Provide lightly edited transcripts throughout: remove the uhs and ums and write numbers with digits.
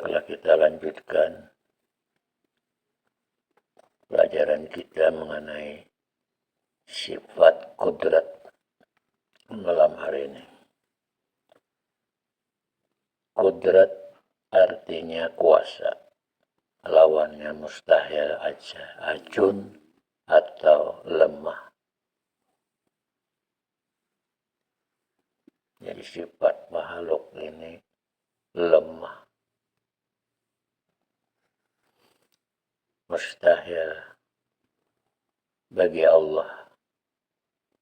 Baiklah, kita lanjutkan pelajaran kita mengenai sifat kudrat malam hari ini. Kudrat artinya kuasa, lawannya mustahil aja, ajun atau lemah. Jadi sifat makhluk ini lemah, mustahil bagi Allah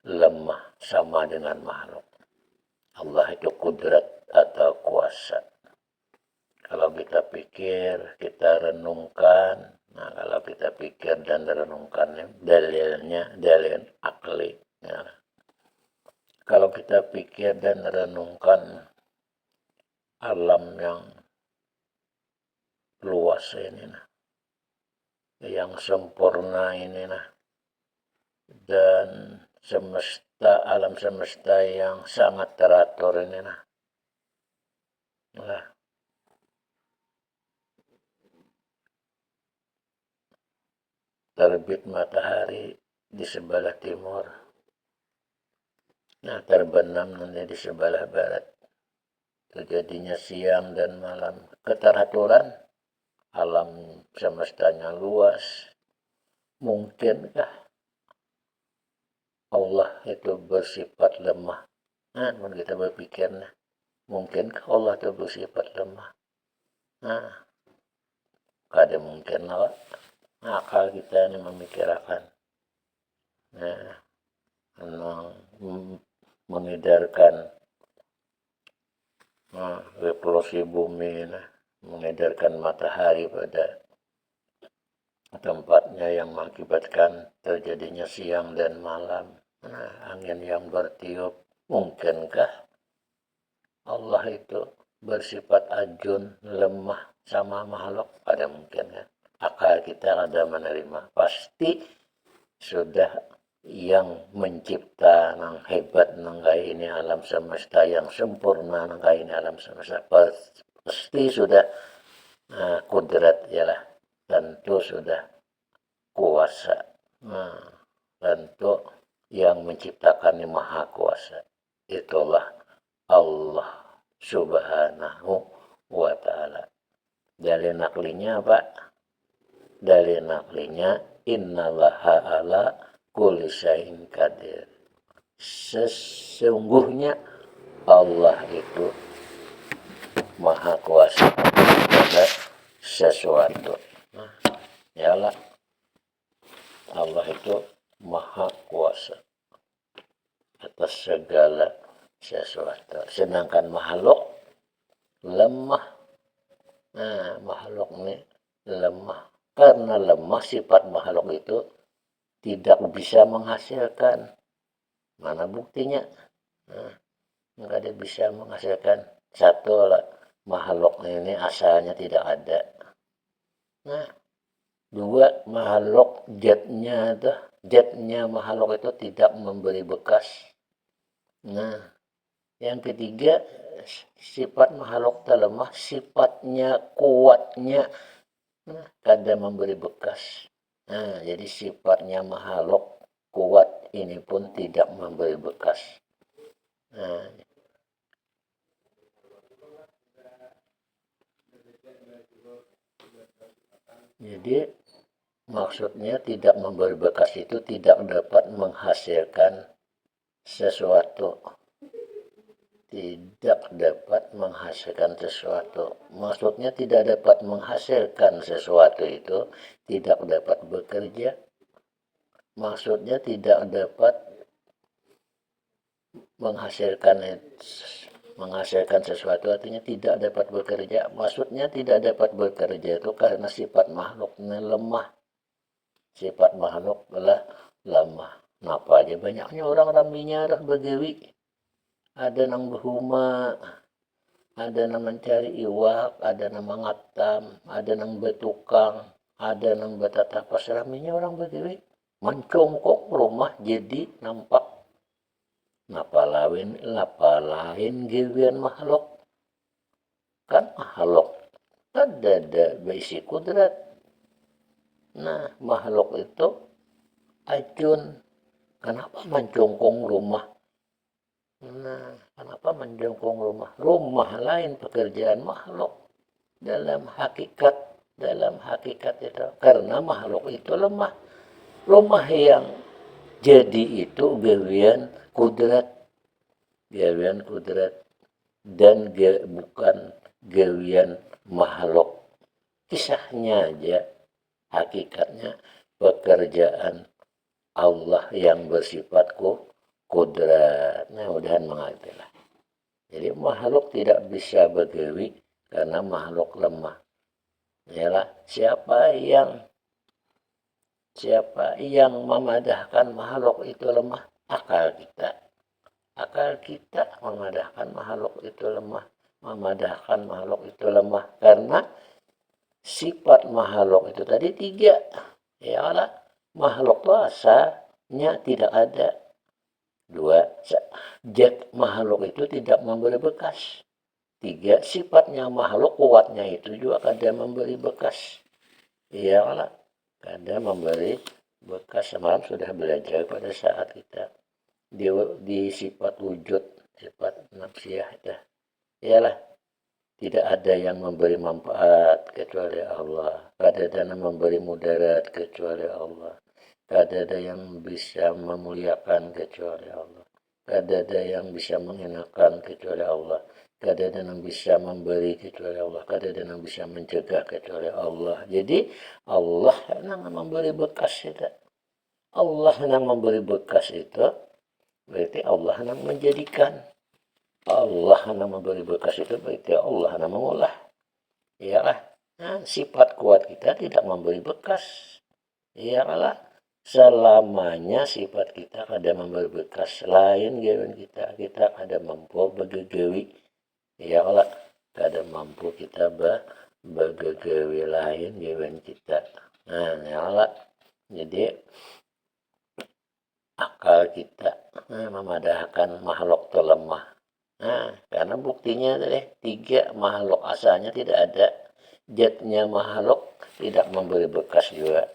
lemah sama dengan makhluk. Allah itu kudrat atau kuasa. Kalau kita pikir, kita renungkan, kalau kita pikir dan renungkan, dalilnya dalil akli. Kalau kita pikir dan renungkan alam yang luas ini, yang sempurna ini, dan alam semesta yang sangat teratur ini, terbit matahari di sebelah timur, terbenam nanti di sebelah barat, terjadinya siang dan malam, keteraturan alam semestanya luas. Mungkinkah Allah itu bersifat lemah? Kita berpikir, mungkinkah Allah itu bersifat lemah? Kada mungkin lah. Akal kita ini memikirkan, mengedarkan revolusi bumi, mengedarkan matahari pada tempatnya yang mengakibatkan terjadinya siang dan malam, angin yang bertiup. Mungkinkah Allah itu bersifat ajun, lemah sama makhluk? Ada mungkin kan? Akal kita ada menerima. Pasti sudah yang mencipta nang hebat nang kaya ini alam semesta yang sempurna nang kaya ini alam semesta pasti sudah kudrat yalah, tentu sudah kuasa, tentu yang menciptakan ini maha kuasa, itulah Allah subhanahu wa ta'ala. Dalil naklinya apa? Dalil naklinya innallaha ala kulli syai'in qadir. Sesungguhnya Allah itu maha kuasa pada sesuatu. Yalah, Allah itu maha kuasa atas segala sesuatu. Sedangkan makhluk lemah. Makhluk ini lemah. Karena lemah, sifat makhluk itu tidak bisa menghasilkan. Mana buktinya? Enggak ada bisa menghasilkan. Satu lah, makhluk ini asalnya tidak ada. Dua, makhluk jetnya makhluk itu tidak memberi bekas. Yang ketiga, sifat makhluk terlemah, sifatnya kuatnya kada memberi bekas. Jadi sifatnya makhluk kuat ini pun tidak memberi bekas. Jadi maksudnya tidak memberi bekas itu tidak dapat menghasilkan sesuatu. Tidak dapat menghasilkan sesuatu. Maksudnya tidak dapat menghasilkan sesuatu itu tidak dapat bekerja. Maksudnya tidak dapat menghasilkan sesuatu artinya tidak dapat bekerja. Maksudnya tidak dapat bekerja itu karena sifat makhluknya lemah. Sifat makhluk adalah lemah. Kenapa aja banyaknya orang rambinya begawi. Ada yang berhuma, ada yang mencari iwak, ada yang mengatam, ada yang bertukang, ada yang bertata pasraminya orang begawi. Mencongkok rumah jadi nampak. Napa lain gawian makhluk? Kan makhluk ada berisi kudrat. Nah, makhluk itu ajun. Kenapa mencungkung rumah? Nah, kenapa mencungkung rumah? Rumah lain pekerjaan makhluk dalam hakikat itu. Karena makhluk itu lemah. Rumah yang jadi itu gawian kudrat dan bukan gawian makhluk. Kisahnya aja, hakikatnya pekerjaan Allah yang bersifat kudrat. Nah, mudahan mengerti lah. Jadi makhluk tidak bisa bergawi karena makhluk lemah. Yalah, siapa yang memadahkan makhluk itu lemah? Akal kita memadahkan makhluk itu lemah. Karena sifat makhluk itu tadi 3. Yalah, makhluk itu asalnya tidak ada. 2, zat makhluk itu tidak memberi bekas. 3, sifatnya makhluk kuatnya itu juga kadang memberi bekas. Iyalah, kadang memberi bekas. Semalam sudah belajar pada saat kita di sifat wujud, sifat nafsiyah itu. Iyalah, tidak ada yang memberi manfaat kecuali Allah. Tidak ada yang memberi mudarat kecuali Allah. Tidak ada yang bisa memuliakan kecuali Allah. Tidak ada yang bisa menghinakan kecuali Allah. Tidak ada yang bisa memberi kecuali Allah. Tidak ada yang bisa mencegah kecuali Allah. Jadi Allah yang memberi bekas itu. Berarti Allah yang menjadikan. Allah yang memberi bekas itu berarti Allah yang mengolah. Iyalah, sifat kuat kita tidak memberi bekas. Iyalah, selamanya sifat kita kada memberi bekas lain gawean kita kada mampu begegawi. Iyalah, kada mampu kita begegawi lain gawean kita. Nah, iyalah. Jadi akal kita memadahkan makhluk terlemah. Nah, karena buktinya tadi 3 makhluk asalnya tidak ada. Zatnya makhluk tidak memberi bekas juga.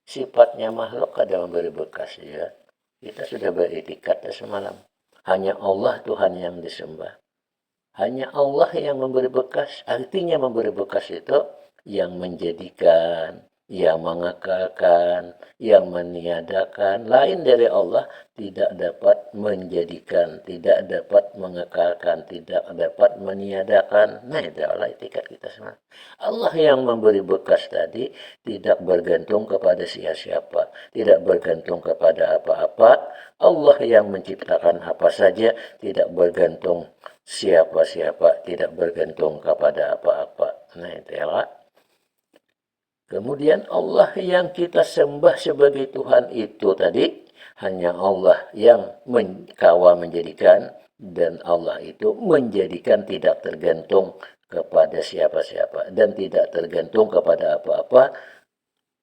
Sifatnya makhluk kada memberi bekas juga. Kita sudah beriktikad semalam. Hanya Allah Tuhan yang disembah. Hanya Allah yang memberi bekas. Artinya memberi bekas itu yang menjadikan, yang mengekalkan, yang meniadakan. Lain dari Allah tidak dapat menjadikan, tidak dapat mengekalkan, tidak dapat meniadakan. Nah, itu adalah etikat kita semua. Allah yang memberi bekas tadi tidak bergantung kepada siapa, tidak bergantung kepada apa-apa. Allah yang menciptakan apa saja, tidak bergantung siapa-siapa, tidak bergantung kepada apa-apa. Nah, itu ya. Kemudian Allah yang kita sembah sebagai Tuhan itu tadi hanya Allah yang kawal menjadikan, dan Allah itu menjadikan tidak tergantung kepada siapa-siapa dan tidak tergantung kepada apa-apa.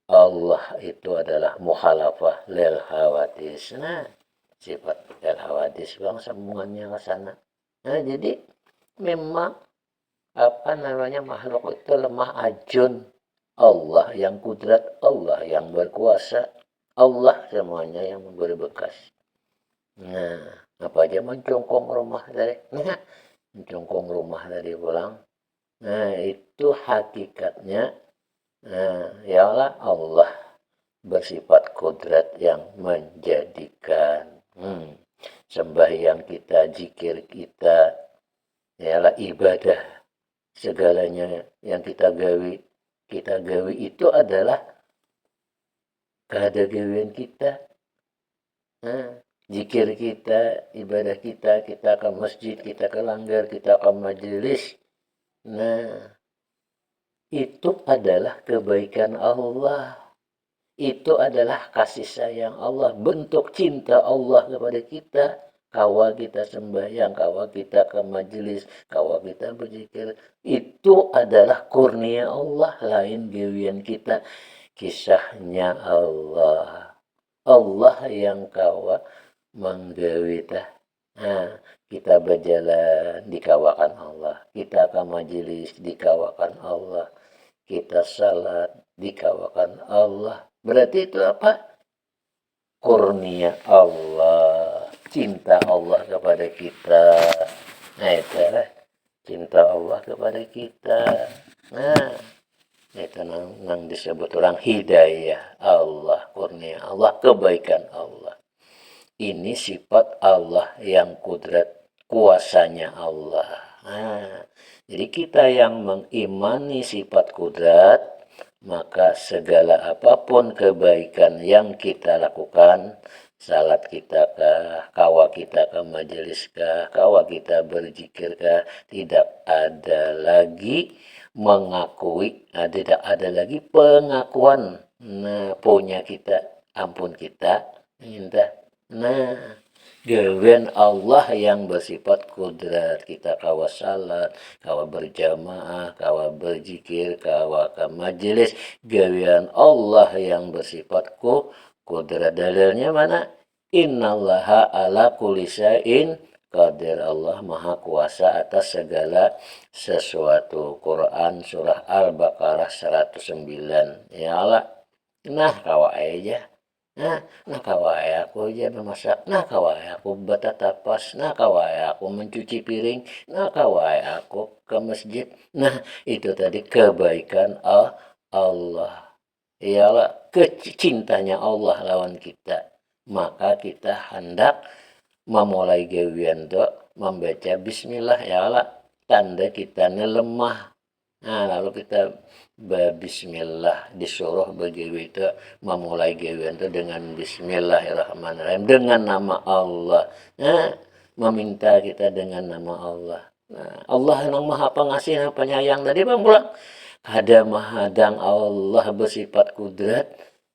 Allah itu adalah mukhalafah lil hawadis. Nah, sifat lil hawadis bang sambungannya ke sana. Nah, jadi memang makhluk itu lemah ajun. Allah yang kudrat, Allah yang berkuasa, Allah semuanya yang memberi bekas. Nah, apa aja mencungkung rumah tadi? Nah, mencungkung rumah tadi pulang. Nah, itu hakikatnya. Nah, ya Allah bersifat kudrat yang menjadikan. Sembahyang kita, zikir kita, yalah ibadah, segalanya yang kita gawi itu adalah kehadiran kita. Zikir kita, ibadah kita ke masjid, kita ke langgar, kita ke majelis. Nah, itu adalah kebaikan Allah. Itu adalah kasih sayang Allah, bentuk cinta Allah kepada kita. Kawal kita sembahyang, kawal kita ke majelis, kawal kita berzikir. Itu adalah kurnia Allah, lain gawian kita. Kisahnya Allah. Allah yang kawal menggawi tah. Nah, kita berjalan dikawakan Allah. Kita ke majelis dikawakan Allah. kita salat dikawakan Allah. Berarti itu apa? Kurnia Allah, cinta Allah kepada kita. Nah itulah cinta Allah kepada kita. Nah itu nang disebut orang hidayah Allah, kurnia Allah, kebaikan Allah. Ini sifat Allah yang kudrat, kuasanya Allah. Nah, jadi kita yang mengimani sifat kudrat, maka segala apapun kebaikan yang kita lakukan, salat kita kah, kawa kita ke majelis kah, kawa kita berzikir kah, tidak ada lagi mengakui, tidak ada lagi pengakuan punya kita, ampun kita minta. Nah, gawean Allah yang bersifat kudrat, kita kawa salat, kawa berjamaah, kawa berzikir, kawa ke majelis, gawean Allah yang bersifat kudrat. Dalilnya mana? Innallaha ala kulli syai'in qadir. Allah maha kuasa atas segala sesuatu. Quran surah Al-Baqarah 109. Ya Allah. Nah kawa aja. Nah kawaya aku aja memasak, nah kawaya aku bertatapas, nah kawaya aku mencuci piring, nah kawaya aku ke masjid. Nah itu tadi kebaikan Allah. Ialah kecintanya Allah lawan kita. Maka kita hendak memulai gawian do membaca bismillah, ya Allah, tanda kita lemah. Nah lalu kita bismillah, disuruh begitu itu memulai gawian itu dengan bismillahirrahmanirrahim, dengan nama Allah. Nah meminta kita dengan nama Allah. Nah Allah yang maha pengasih dan penyayang. Tadi bang pulang ada mahadang Allah bersifat kudrat,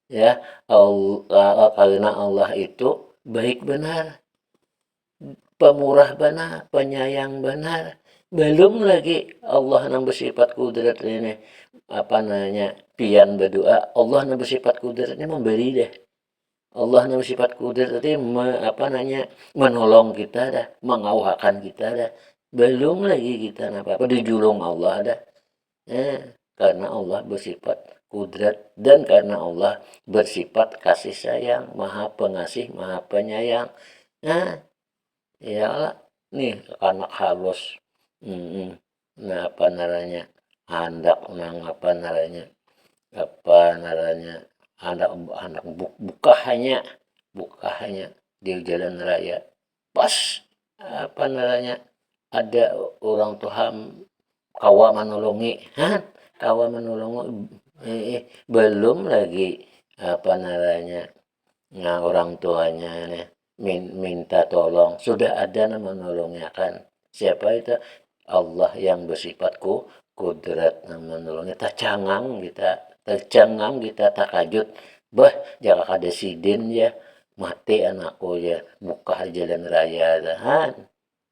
ya Allah, karena Allah itu baik benar, pemurah benar, penyayang benar. Belum lagi Allah yang bersifat kudrat ini, apa namanya, pian berdoa, Allah yang bersifat kudratnya memberi deh. Allah yang bersifat kudrat tadi apa namanya, menolong kita dah, mengawahkan kita dah. Belum lagi kita apa dijulung Allah dah. Karena Allah bersifat kudrat dan karena Allah bersifat kasih sayang, maha pengasih, maha penyayang. Nah ya Allah, nih anak halus. Nah apa namanya, hendak nang apa namanya, hendak hendak buka hanya di jalan raya, pas apa namanya, ada orang Tuhan kawa menolongi, kawa menolongi, belum lagi apa namanya, nah orang tuanya nih minta tolong, sudah ada nama menolongnya kan. Siapa itu? Allah yang bersifat kudrat menolongnya. Tercengang kita takajud, bah jangan ada sidin ya, mati anakku ya, buka jalan raya dah.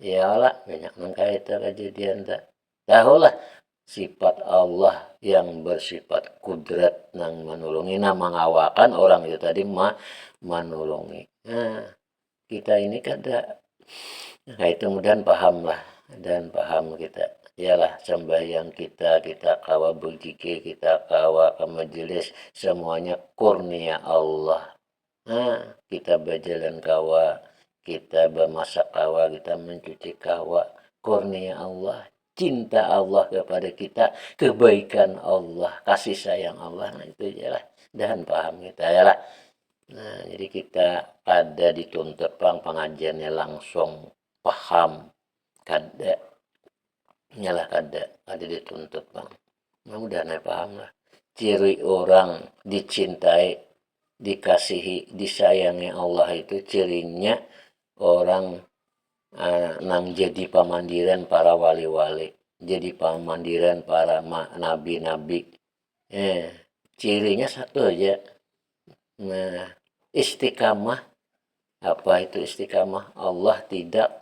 Ya Allah, banyak nangka itu kejadian tak. Tahulah sifat Allah yang bersifat kudrat nang menolongi, nah mengawakan orang itu tadi menolongi. Nah kita ini kada, nah itu mudah paham lah, dan paham kita. Ialah sembahyang kita kawa berzikir, kita kawa ke majelis, semuanya kurnia Allah. Nah kita berjalan kawa, kita bermasak kawa, kita mencuci kawa, kurnia Allah, cinta Allah kepada kita, kebaikan Allah, kasih sayang Allah. Nah itu ialah dan paham kita ya lah. Nah jadi kita ada dituntut pengajiannya langsung paham, kada nyalah ada dituntut bang. Nah udah paham lah, ciri orang dicintai, dikasihi, disayangi Allah itu cirinya orang nang jadi pamandiran para wali-wali, jadi pamandiran para nabi-nabi. Cirinya satu aja. Nah istiqamah. Apa itu istiqamah? Allah tidak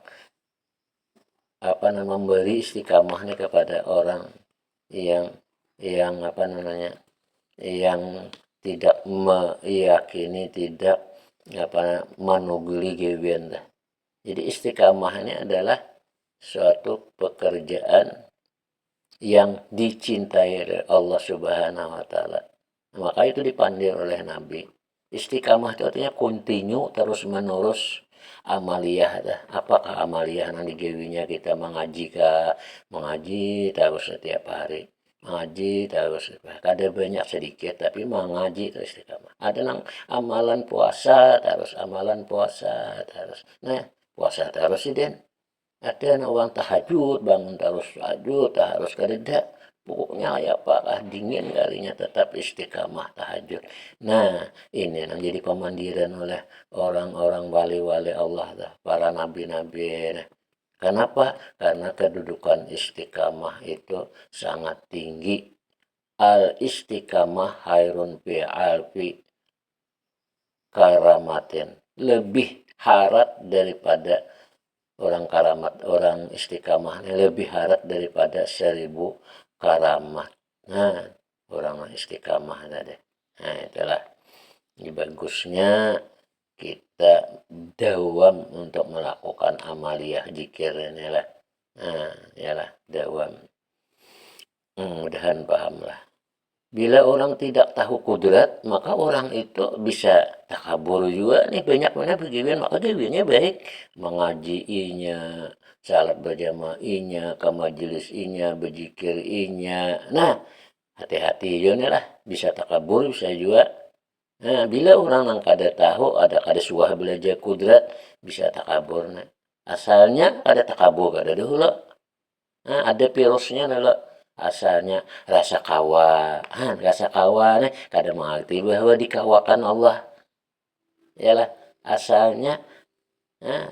memberi istiqamahnya kepada orang yang apa namanya, yang tidak meyakini, tidak menuguli gewian dah. Jadi istiqamahnya adalah suatu pekerjaan yang dicintai oleh Allah Subhanahu wa taala. Maka itu dipanggil oleh Nabi. Istiqamah itu artinya continue terus menerus amaliyah dah. Apakah amaliyah nanti gawinya kita mengaji terus setiap hari. Mengaji terus ada banyak sedikit tapi mengaji terus istiqamah. Ada nang amalan puasa terus. Nah, puasa terus sih Den. Ada orang tahajud, bangun terus tahajud, harus kerja. Pokoknya ya apakah dingin kalinya tetap istiqamah tahajud. Nah, ini yang jadi pemandiran oleh orang-orang wali-wali Allah, para nabi-nabi. Nah, kenapa? Karena kedudukan istiqamah itu sangat tinggi. Al istiqamah hairun fi alfi karamatin. Lebih harat daripada orang karamat, orang istiqamah lebih harap daripada 1000 karamat. Nah, orang istiqamah tadi. Nah, itulah ini bagusnya kita dawam untuk melakukan amaliyah zikir inilah. Nah, yalah dawam. Mudahan pahamlah. Bila orang tidak tahu kudrat, maka orang itu bisa takabur juga nih banyak mana beginian, maka gawiannya baik. Mengajiinya, salat berjamaahnya, ke majelis inya, berzikir inya. Nah, hati-hati yo nih lah, bisa takabur bisa juga. Nah, bila orang yang kada tahu, ada suah belajar kudrat, bisa takabur. Nah, asalnya ada takabur kada dulu. Nah, ada virusnya dulu. Asalnya rasa kawa, rasa kawa nih kada mengerti bahwa dikawakan Allah. Yalah, asalnya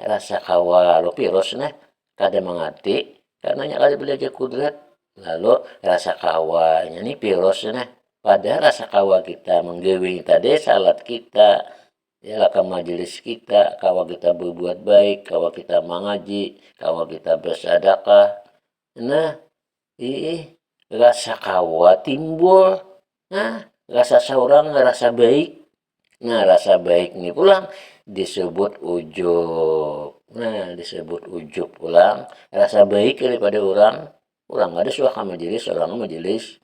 rasa kawa lo virus nih kada mengerti karena kada belajar kudrat. Lalu rasa kawanya ini virus nih. Padahal rasa kawa kita menggewi tadi salat kita, yalah ke majelis kita, kawa kita berbuat baik, kawa kita mengaji, kawa kita bersedekah. Nah, rasa kawa timbul. Nah, rasa seorang rasa baik. Nah, rasa baik ini pulang disebut ujub. Nah, disebut ujub pulang. Rasa baik daripada orang. Orang ada suah ke majelis, orang majelis.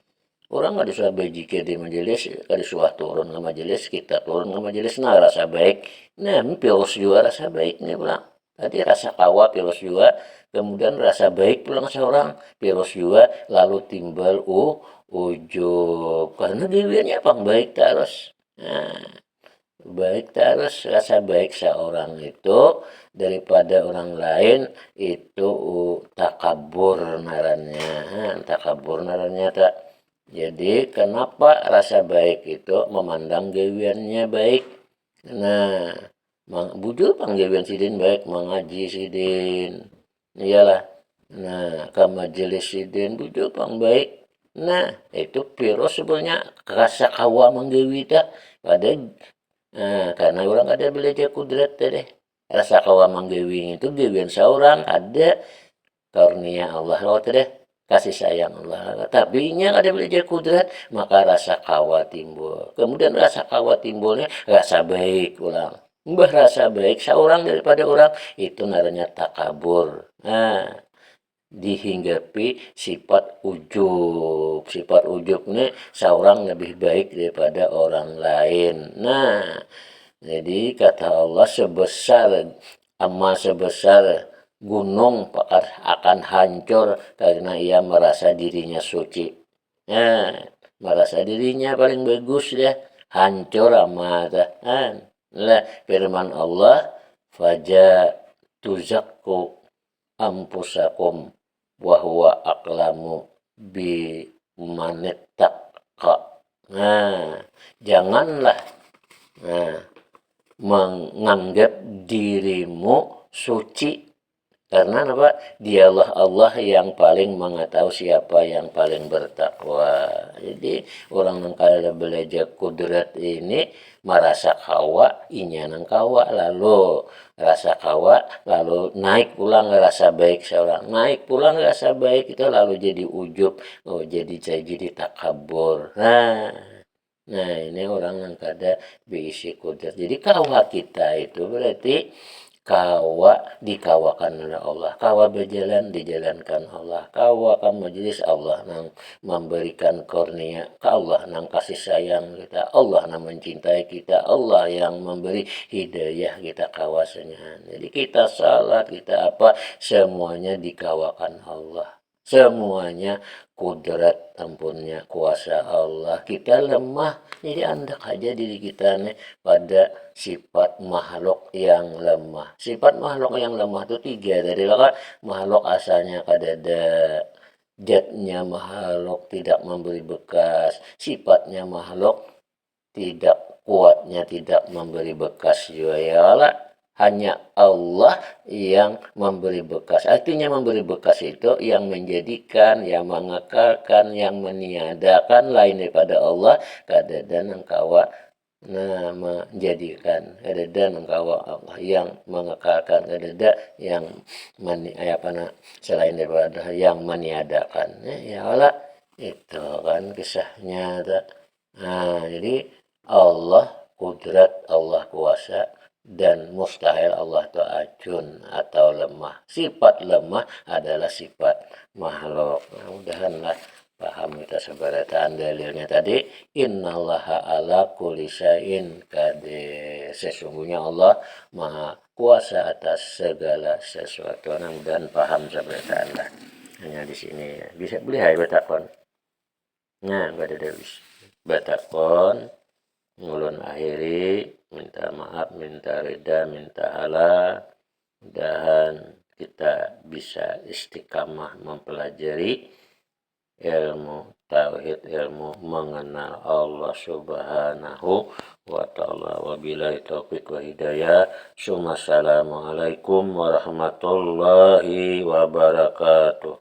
Orang ada suah berzikir di majelis, ada suah turun ke majelis, kita turun ke majelis. Nah, rasa baik. Nah, ini virus juga rasa baik ini pulang. Tadi rasa kawa virus juga. Kemudian rasa baik pulang seorang virus juga, lalu timbal ujub karena gawiannya apa baik terus. Nah, baik terus rasa baik seorang itu daripada orang lain itu takabur narannya. Takabur narannya tak. Jadi kenapa rasa baik itu memandang gawiannya baik. Nah, bujur panggawian sidin baik mengaji sidin. Iyalah. Nah, ke majelis sidin bujur pang baik. Nah, itu virus sebenarnya rasa kawa menggawi tak. Pada karena orang ada belajar kudrat deh. Rasa kawa menggawi itu gawian seorang ada karunia Allah lewat deh. Kasih sayang Allah. Tapi nya ada belajar kudrat, maka rasa kawa timbul. Kemudian rasa kawa timbulnya rasa baik ulang. Mbah rasa baik seorang daripada orang itu namanya takabur. Nah, dihinggapi sifat ujub. Sifat ujub ini seorang lebih baik daripada orang lain. Nah, jadi kata Allah sebesar gunung akan hancur karena ia merasa dirinya suci. Nah, merasa dirinya paling bagus ya, hancur amat. Lah firman Allah, faja tuzakku ampusakum wa huwa aqlamu bi manittaqa. Nah, janganlah menganggap dirimu suci karena apa? Dialah Allah yang paling mengetahui siapa yang paling bertakwa. Jadi orang yang kada belajar kudrat ini merasa kawa, inya nang kawa lalu rasa kawa lalu naik pulang rasa baik seorang naik pulang rasa baik itu lalu jadi ujub, jadi takabur. Nah, ini orang yang kada berisi kudrat. Jadi kawa kita itu berarti kawa dikawakan oleh Allah, kawa berjalan dijalankan Allah, kawa kan majelis Allah nang memberikan kurnia ke Allah nang kasih sayang kita, Allah nang mencintai kita, Allah yang memberi hidayah kita kawasannya. Jadi kita salat, kita apa, semuanya dikawakan Allah, semuanya kudrat ampunnya kuasa Allah. Kita lemah, jadi andak aja diri kita nih pada sifat makhluk yang lemah. Sifat makhluk yang lemah itu tiga. Dari kan makhluk asalnya kadada zatnya makhluk tidak memberi bekas, sifatnya makhluk tidak kuatnya tidak memberi bekas juga ya Allah. Hanya Allah yang memberi bekas. Artinya memberi bekas itu yang menjadikan, yang mengekalkan, yang meniadakan lain daripada Allah. Kadada engkau menjadikan, kadada engkau Allah yang mengekalkan, kadada yang selain daripada yang meniadakan. Ya Allah, itu kan kisahnya. Nah, jadi Allah kudrat, Allah kuasa, dan mustahil Allah itu ajun atau lemah. Sifat lemah adalah sifat makhluk. Mudah-mudahanlah paham kita sebaratan dalilnya tadi. Innallaha ala kulli syai'in qadir. Sesungguhnya Allah maha kuasa atas segala sesuatu. Dan paham sebaratan lah. Hanya di sini bisa beli hai batakon. Nah, pada Davis batakon ngulun akhiri, minta maaf, minta reda, minta halal. Mudahan kita bisa istiqamah mempelajari ilmu tauhid, ilmu mengenal Allah subhanahu wa ta'ala. Wabillahi taufiq wa hidayah. Assalamualaikum warahmatullahi wabarakatuh.